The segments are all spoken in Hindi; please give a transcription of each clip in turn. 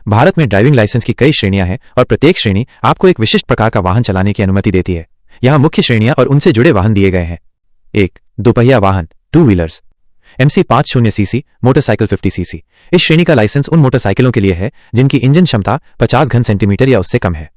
भारत में ड्राइविंग लाइसेंस की कई श्रेणियां हैं और प्रत्येक श्रेणी आपको एक विशिष्ट प्रकार का वाहन चलाने की अनुमति देती है। यहाँ मुख्य श्रेणियां और उनसे जुड़े वाहन दिए गए हैं। 1. दोपहिया वाहन, two wheelers. MC 50 CC motorcycle 50 CC. इस श्रेणी का लाइसेंस उन मोटरसाइकिलों के लिए है जिनकी इंजन क्षमता 50 घन सेंटीमीटर या उससे कम है।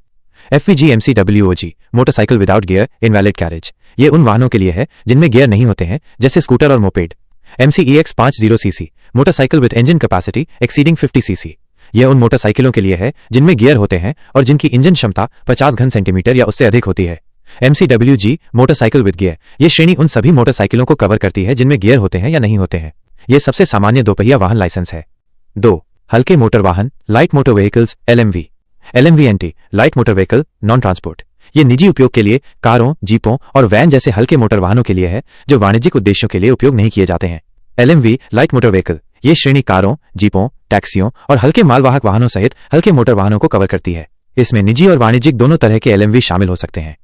FVG MC WOG motorcycle without gear, invalid carriage. ये उन वाहनों के लिए है जिनमें गियर नहीं होते हैं, जैसे स्कूटर और moped. MC EX 50 CC motorcycle with engine capacity exceeding 50 CC. यह उन मोटरसाइकिलों के लिए है जिनमें गियर होते हैं और जिनकी इंजन क्षमता 50 घन सेंटीमीटर या उससे अधिक होती है। MC WG motorcycle with gear. ये श्रेणी उन सभी मोटरसाइकिलों को कवर करती है जिनमें गियर होते हैं या नहीं होते हैं। यह सबसे सामान्य दोपहिया वाहन लाइसेंस है। 2. हल्के मोटर वाहन, light motor vehicles, LMV। LMVNT light motor vehicle, non transport. ये निजी उपयोग के लिए कारों, जीपों और वैन जैसे हल्के मोटर वाहनों के लिए है जो वाणिज्यिक उद्देश्यों के लिए उपयोग नहीं किए जाते हैं। LMV light motor vehicle. ये श्रेणी कारों, जीपों, टैक्सियों और हल्के मालवाहक वाहनों सहित हल्के मोटर वाहनों को कवर करती है। इसमें निजी और वाणिज्यिक दोनों तरह के LMV शामिल हो सकते हैं।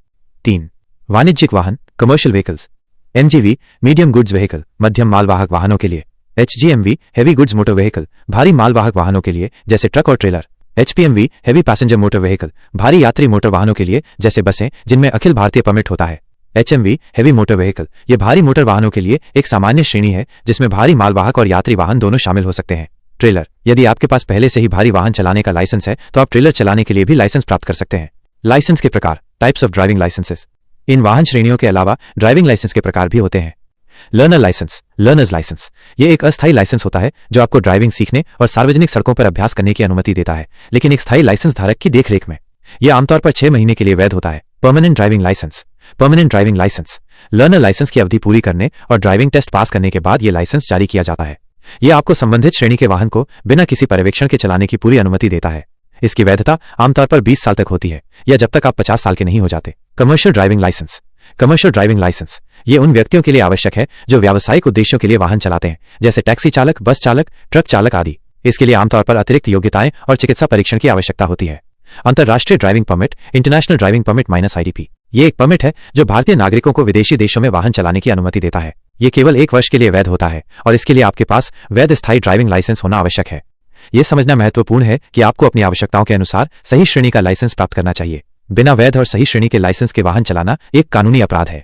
3. वाणिज्यिक वाहन, commercial vehicles. MGV medium goods vehicle, मध्यम मालवाहक वाहनों के लिए। HGMV heavy goods motor vehicle, भारी मालवाहक वाहनों के लिए जैसे ट्रक और trailer. HPMV heavy passenger motor vehicle, भारी यात्री मोटर वाहनों के लिए जैसे बसें जिनमें अखिल भारतीय परमिट होता है। HMV heavy motor vehicle. ये भारी मोटर वाहनों के लिए एक सामान्य श्रेणी है जिसमें भारी मालवाहक और यात्री वाहन दोनों शामिल हो सकते हैं। ट्रेलर। यदि आपके पास पहले से ही भारी वाहन चलाने का लाइसेंस है तो आप ट्रेलर चलाने के लिए भी लाइसेंस प्राप्त कर सकते हैं। लाइसेंस के प्रकार, टाइप्स ऑफ ड्राइविंग लाइसेंसेस। इन वाहन श्रेणियों के अलावा ड्राइविंग लाइसेंस के प्रकार भी होते हैं। Learner licence, learners licence. ये एक अस्थायी लाइसेंस होता है जो आपको ड्राइविंग सीखने और सार्वजनिक सड़कों पर अभ्यास करने की अनुमति देता है, लेकिन एक स्थायी लाइसेंस धारक की देखरेख में। यह आमतौर पर 6 महीने के लिए वैध होता है। Permanent driving licence, permanent driving licence. Learner licence की अवधि पूरी करने और ड्राइविंग टेस्ट पास करने के बाद यह लाइसेंस जारी किया जाता है। यह आपको संबंधित श्रेणी के वाहन को बिना किसी पर्यवेक्षण के चलाने की पूरी अनुमति देता है। इसकी वैधता आमतौर पर 20 साल तक होती है या जब तक आप 50 साल के नहीं हो जाते। Commercial driving licence, commercial driving licence. ये उन व्यक्तियों के लिए आवश्यक है जो व्यावसायिक उद्देश्यों के लिए वाहन चलाते हैं, जैसे टैक्सी चालक, बस चालक, ट्रक चालक आदि। इसके लिए आमतौर पर अतिरिक्त योग्यताएं और चिकित्सा परीक्षण की आवश्यकता होती है। अंतर्राष्ट्रीय driving permit, international driving permit -IDP। ये एक परमिट है जो भारतीय नागरिकों को विदेशी देशों में वाहन चलाने की अनुमति देता है। ये केवल 1 वर्ष के लिए वैध होता है और इसके लिए आपके पास वैध स्थायी ड्राइविंग लाइसेंस होना आवश्यक है। यह समझना महत्वपूर्ण है कि आपको अपनी आवश्यकताओं के अनुसार सही श्रेणी का लाइसेंस प्राप्त करना चाहिए। बिना वैध और सही श्रेणी के लाइसेंस के वाहन चलाना एक कानूनी अपराध है।